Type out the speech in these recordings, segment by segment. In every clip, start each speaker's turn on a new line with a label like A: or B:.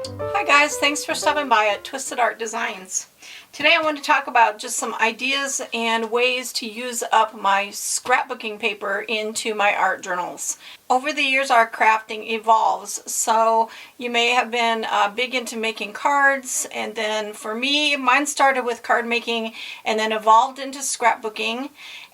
A: Hi guys, thanks for stopping by at Twisted Art Designs. Today I want to talk about just some ideas and ways to use up my scrapbooking paper into my art journals. Over the years our crafting evolves, so you may have been big into making cards, and then for me mine started with card making and then evolved into scrapbooking,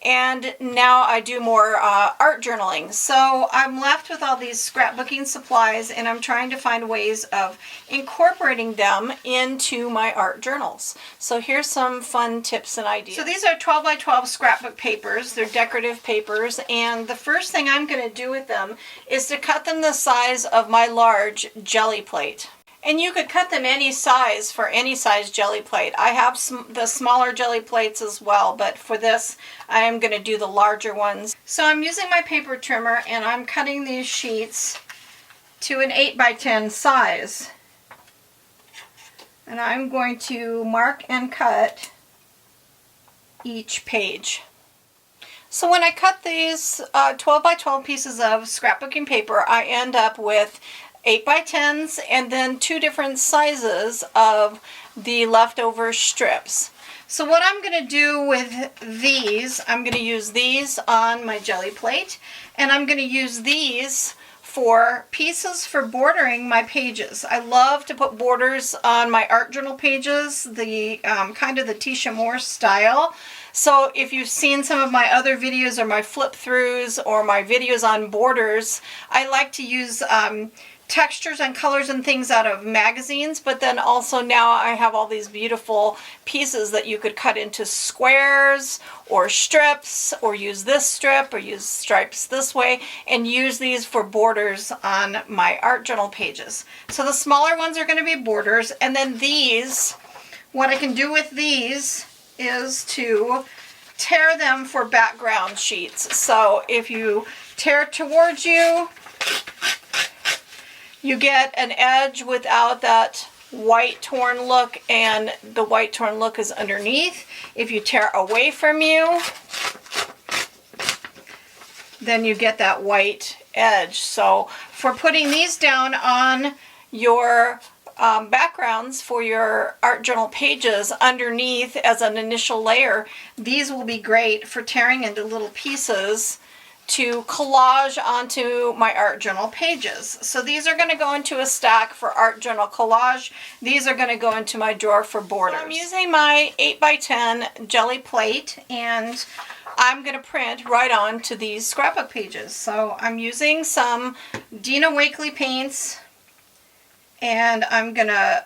A: and now I do more art journaling. So I'm left with all these scrapbooking supplies and I'm trying to find ways of incorporating them into my art journals. So here's some fun tips and ideas. So these are 12 by 12 scrapbook papers. They're decorative papers, and the first thing I'm going to do with them is to cut them the size of my large Gelli plate. And you could cut them any size for any size Gelli plate. I have the smaller Gelli plates as well, but for this I am going to do the larger ones. So I'm using my paper trimmer and I'm cutting these sheets to an 8 by 10 size. And I'm going to mark and cut each page. So when I cut these 12 by 12 pieces of scrapbooking paper, I end up with 8 by 10s and then two different sizes of the leftover strips. So what I'm going to do with these, I'm going to use these on my Gelli plate, and I'm going to use these for pieces for bordering my pages. I love to put borders on my art journal pages, the kind of the Tisha Moore style. So if you've seen some of my other videos or my flip throughs or my videos on borders, I like to use textures and colors and things out of magazines, but then also now I have all these beautiful pieces that you could cut into squares or strips, or use this strip or use stripes this way, and use these for borders on my art journal pages. So the smaller ones are going to be borders, and then these, what I can do with these is to tear them for background sheets. So if you tear towards you, you get an edge without that white torn look, and the white torn look is underneath. If you tear away from you, then you get that white edge. So for putting these down on your backgrounds for your art journal pages underneath as an initial layer, these will be great for tearing into little pieces to collage onto my art journal pages. So these are going to go into a stack for art journal collage. These are going to go into my drawer for borders. So I'm using my 8 by 10 Gelli plate, and I'm going to print right onto these scrapbook pages. So I'm using some Dina Wakley paints, and I'm going to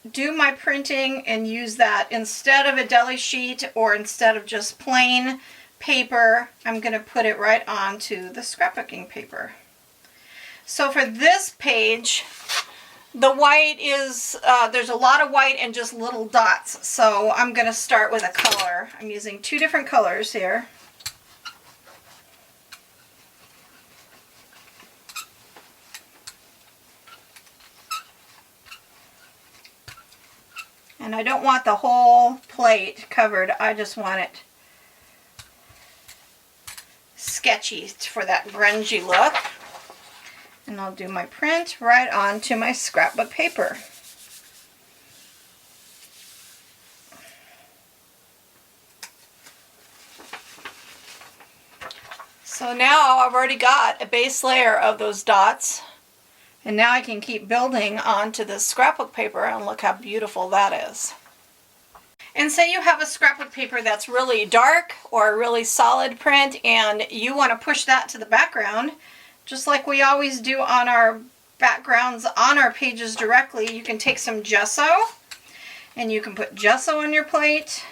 A: do my printing and use that instead of a deli sheet or instead of just plain paper. I'm going to put it right onto the scrapbooking paper. So for this page, the white is, there's a lot of white and just little dots. So I'm going to start with a color. I'm using two different colors here. And I don't want the whole plate covered. I just want it sketchy for that grungy look. And I'll do my print right onto my scrapbook paper. So now I've already got a base layer of those dots, and now I can keep building onto this scrapbook paper, and look how beautiful that is. And say you have a scrapbook paper that's really dark or a really solid print, and you want to push that to the background, just like we always do on our backgrounds on our pages directly. You can take some gesso, and you can put gesso on your plate.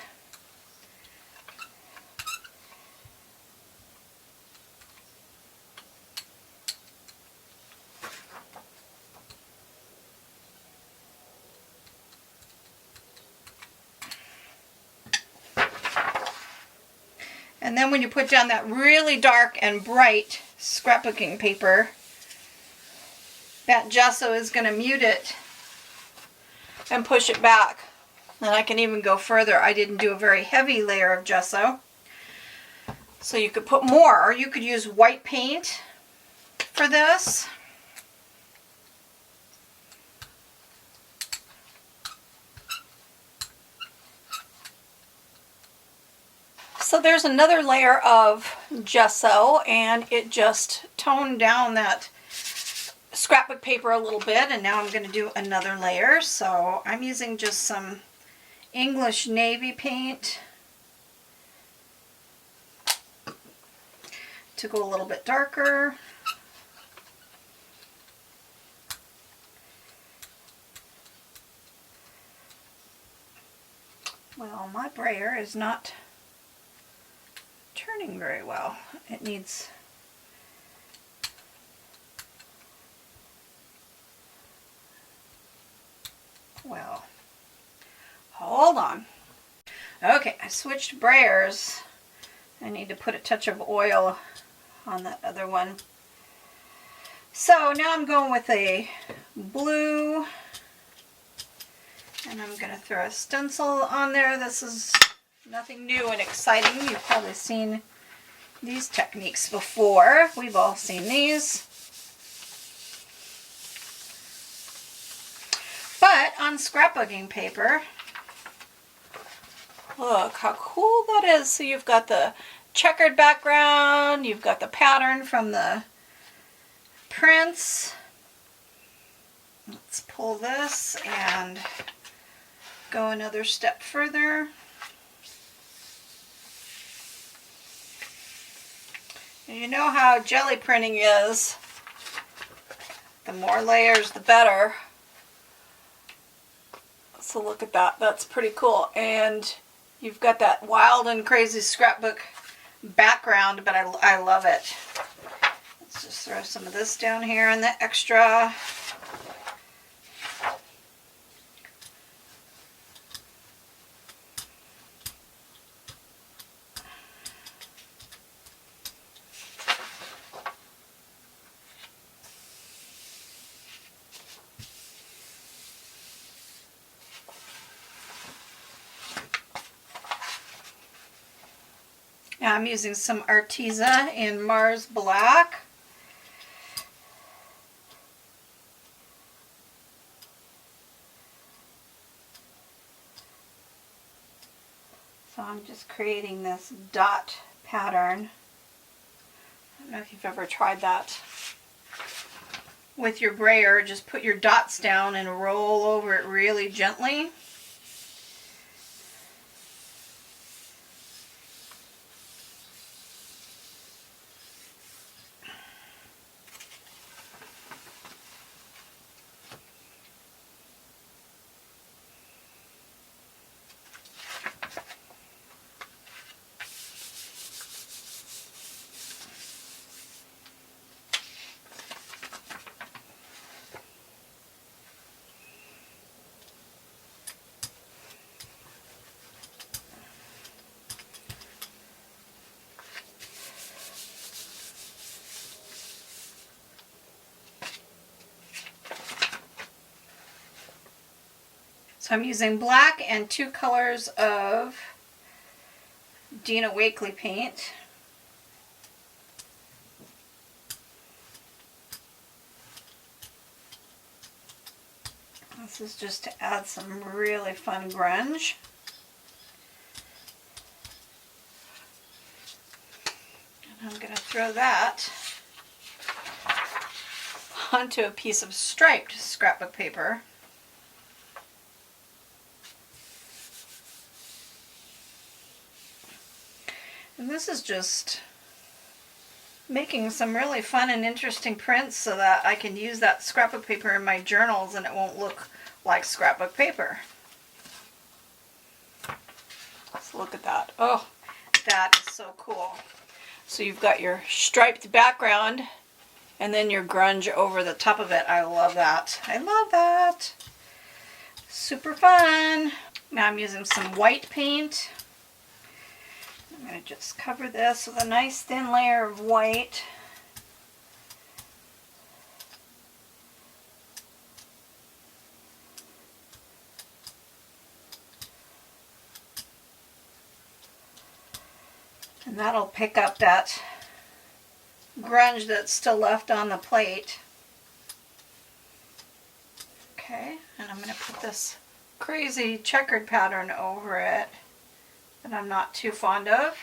A: And then when you put down that really dark and bright scrapbooking paper, that gesso is going to mute it and push it back. And I can even go further. I didn't do a very heavy layer of gesso. So you could put more, or you could use white paint for this. So there's another layer of gesso, and it just toned down that scrapbook paper a little bit, and now I'm going to do another layer. So I'm using just some English navy paint to go a little bit darker. Well, my brayer is not turning very well. It needs well, hold on. Okay, I switched brayers. I need to put a touch of oil on that other one. So now I'm going with a blue, and I'm going to throw a stencil on there. This is nothing new and exciting. You've probably seen these techniques before. We've all seen these. But on scrapbooking paper, look how cool that is. So you've got the checkered background, you've got the pattern from the prints. Let's pull this and go another step further. And you know how jelly printing is. The more layers, the better. So look at that. That's pretty cool. And you've got that wild and crazy scrapbook background, but I love it. Let's just throw some of this down here in the extra. Now I'm using some Arteza in Mars Black. So I'm just creating this dot pattern. I don't know if you've ever tried that with your brayer. Just put your dots down and roll over it really gently. So I'm using black and 2 colors of Dina Wakley paint. This is just to add some really fun grunge. And I'm going to throw that onto a piece of striped scrapbook paper. And this is just making some really fun and interesting prints so that I can use that scrapbook paper in my journals and it won't look like scrapbook paper. Let's look at that. Oh, that is so cool. So you've got your striped background and then your grunge over the top of it. I love that. I love that. Super fun. Now I'm using some white paint. I'm going to just cover this with a nice thin layer of white. And that'll pick up that grunge that's still left on the plate. Okay, and I'm going to put this crazy checkered pattern over it that I'm not too fond of.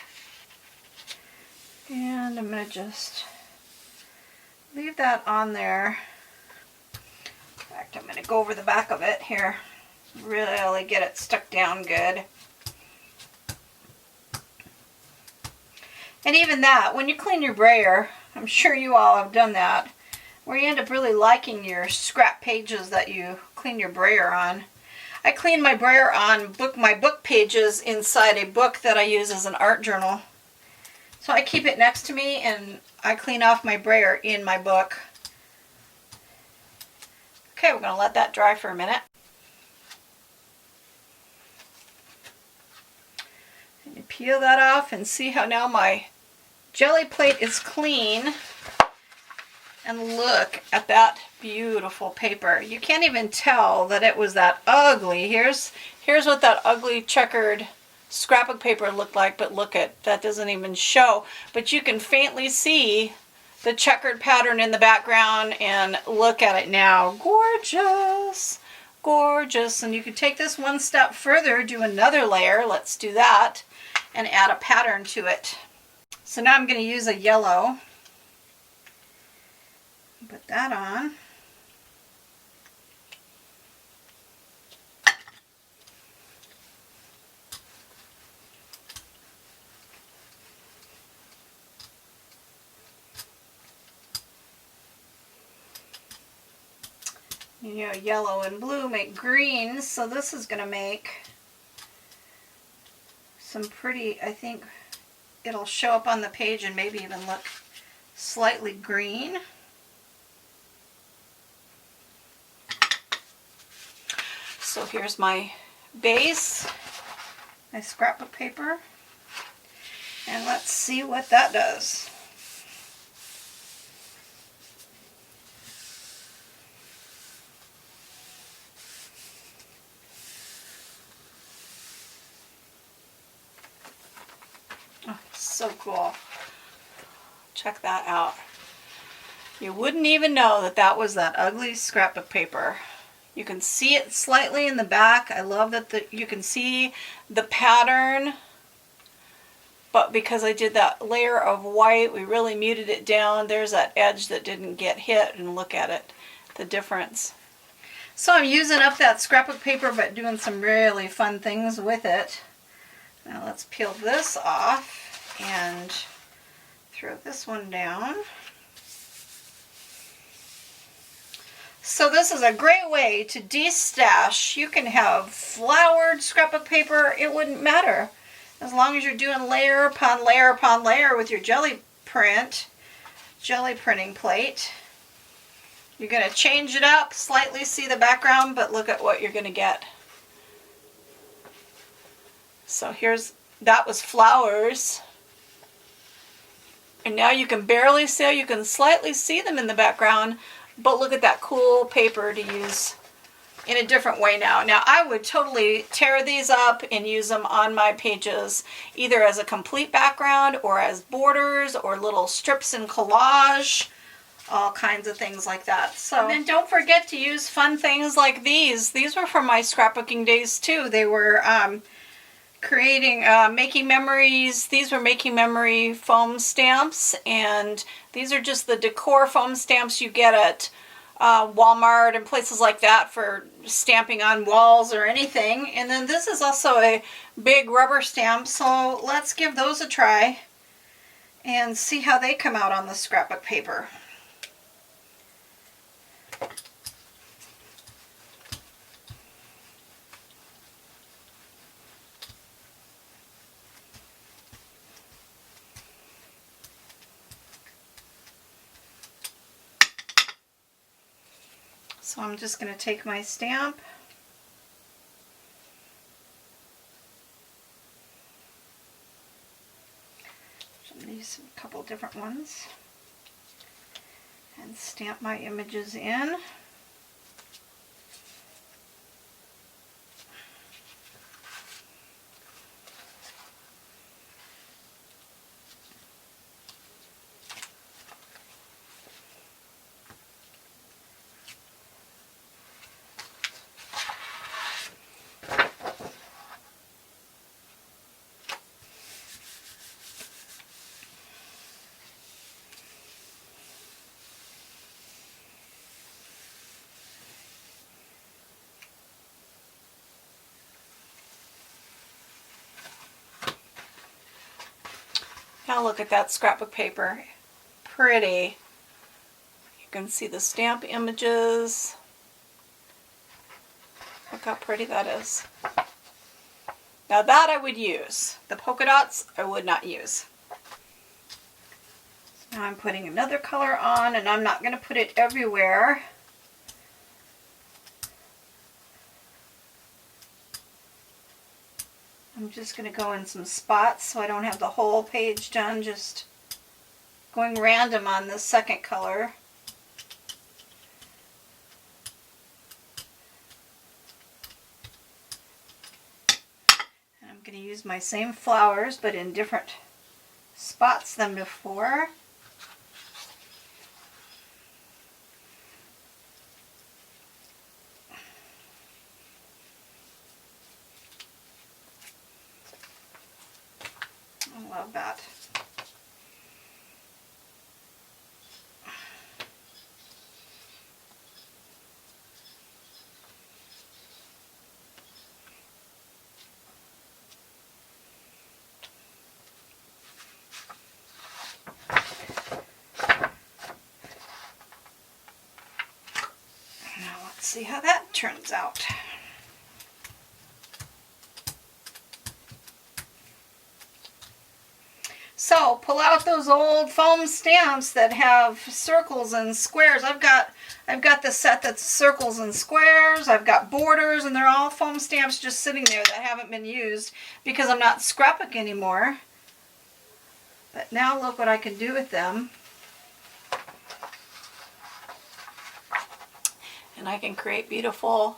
A: And I'm going to just leave that on there. In fact, I'm going to go over the back of it here. Really get it stuck down good. And even that, when you clean your brayer, I'm sure you all have done that, where you end up really liking your scrap pages that you clean your brayer on. I clean my brayer on my book pages inside a book that I use as an art journal. So I keep it next to me and I clean off my brayer in my book. Okay, we're going to let that dry for a minute. And you peel that off and see how now my Gelli plate is clean. And look at that beautiful paper. You can't even tell that it was that ugly. Here's what that ugly checkered scrapbook paper looked like, but look at that, doesn't even show. But you can faintly see the checkered pattern in the background, and look at it now. Gorgeous, gorgeous. And you can take this one step further, do another layer. Let's do that and add a pattern to it. So now I'm going to use a yellow. Put that on. You know, yellow and blue make green, so this is going to make some pretty, I think it'll show up on the page and maybe even look slightly green. So here's my base, my scrapbook paper, and let's see what that does. Oh, so cool. Check that out. You wouldn't even know that that was that ugly scrapbook paper. You can see it slightly in the back. I love that you can see the pattern, but because I did that layer of white, we really muted it down. There's that edge that didn't get hit, and look at it, the difference. So I'm using up that scrapbook paper, but doing some really fun things with it. Now let's peel this off and throw this one down. So this is a great way to de-stash. You can have flowered scrapbook paper, it wouldn't matter. As long as you're doing layer upon layer upon layer with your Gelli printing plate. You're going to change it up, slightly see the background, but look at what you're going to get. So that was flowers. And now you can barely see, you can slightly see them in the background. But look at that cool paper to use in a different way now. Now I would totally tear these up and use them on my pages, either as a complete background or as borders or little strips and collage, all kinds of things like that. So, and then don't forget to use fun things like these. These were from my scrapbooking days too. They were making memories. These were making memory foam stamps, and these are just the decor foam stamps you get at Walmart and places like that for stamping on walls or anything. And then this is also a big rubber stamp, so let's give those a try and see how they come out on the scrapbook paper. So I'm just going to take my stamp, use a couple different ones, and stamp my images in. Now look at that scrapbook paper. Pretty. You can see the stamp images. Look how pretty that is. Now that I would use. The polka dots I would not use. So now I'm putting another color on, and I'm not going to put it everywhere. I'm just going to go in some spots so I don't have the whole page done, just going random on the second color. And I'm going to use my same flowers but in different spots than before. I love that. Now let's see how that turns out. So pull out those old foam stamps that have circles and squares. I've got the set that's circles and squares. I've got borders, and they're all foam stamps just sitting there that haven't been used because I'm not scrapbooking anymore. But now look what I can do with them. And I can create beautiful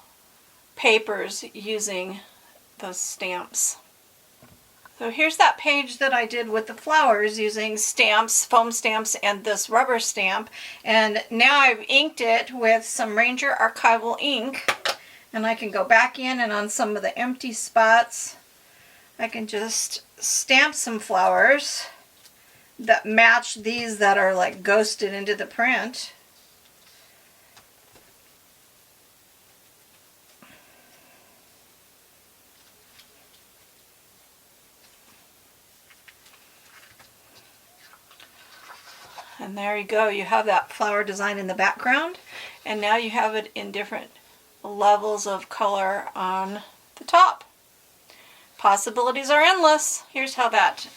A: papers using those stamps. So here's that page that I did with the flowers using stamps, foam stamps, and this rubber stamp. And now I've inked it with some Ranger Archival ink. And I can go back in, and on some of the empty spots, I can just stamp some flowers that match these that are like ghosted into the print. And there you go, you have that flower design in the background, and now you have it in different levels of color on the top. Possibilities are endless. Here's how that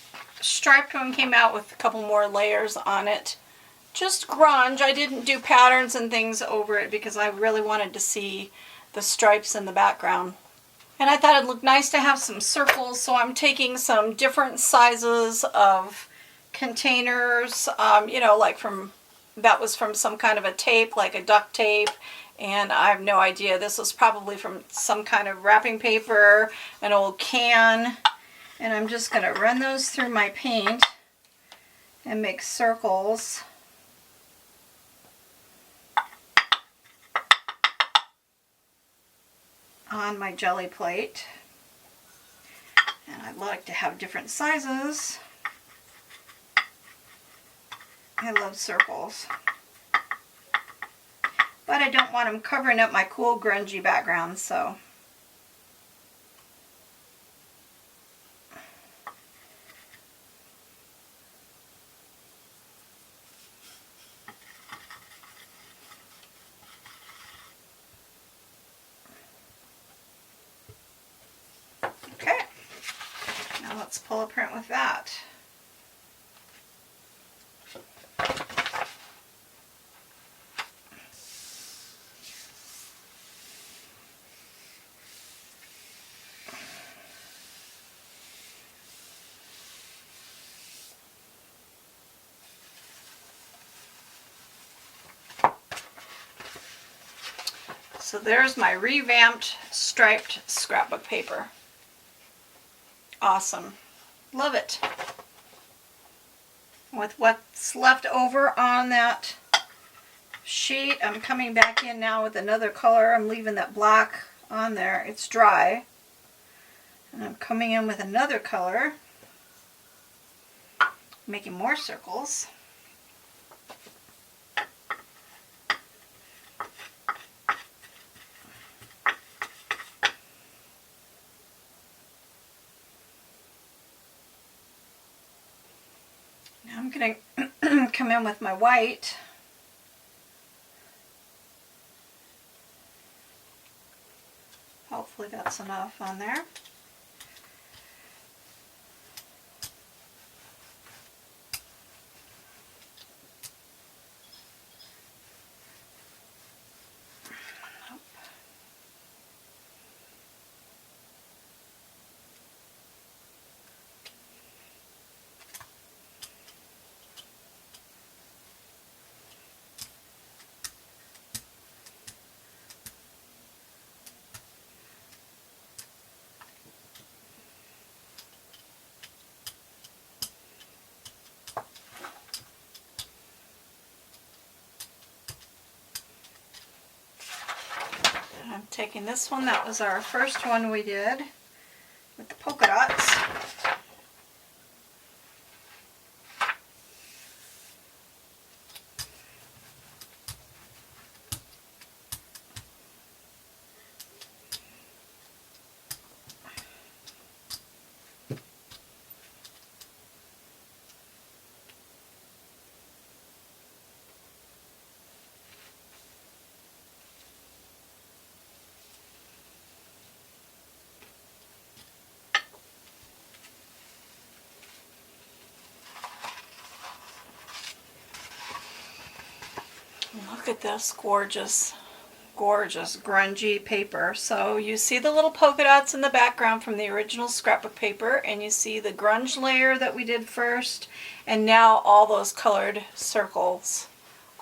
A: striped one came out with a couple more layers on it. Just grunge. I didn't do patterns and things over it because I really wanted to see the stripes in the background. And I thought it'd look nice to have some circles, so I'm taking some different sizes of containers, you know, like that was from some kind of a tape, like a duct tape, and I have no idea. This was probably from some kind of wrapping paper, an old can, and I'm just going to run those through my paint and make circles. On my jelly plate. And I'd like to have different sizes. I love circles. But I don't want them covering up my cool grungy background, so. Okay. Now let's pull a print with that. So there's my revamped striped scrapbook paper. Awesome. Love it. With what's left over on that sheet, I'm coming back in now with another color. I'm leaving that black on there. It's dry. And I'm coming in with another color, making more circles. I'm going to come in with my white. Hopefully that's enough on there. I'm taking this one, that was our first one we did with the polka dots. Look at this gorgeous, gorgeous grungy paper. So you see the little polka dots in the background from the original scrapbook paper, and you see the grunge layer that we did first, and now all those colored circles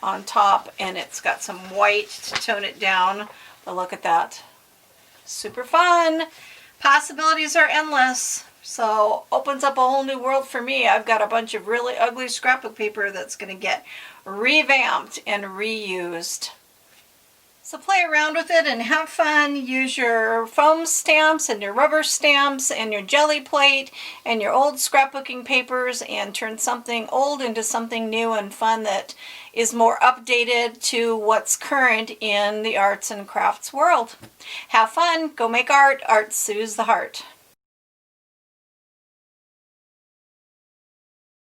A: on top, and it's got some white to tone it down. But look at that. Super fun. Possibilities are endless. So opens up a whole new world for me. I've got a bunch of really ugly scrapbook paper that's going to get revamped and reused. So play around with it and have fun. Use your foam stamps and your rubber stamps and your jelly plate and your old scrapbooking papers and turn something old into something new and fun that is more updated to what's current in the arts and crafts world. Have fun. Go make art. Art soothes the heart.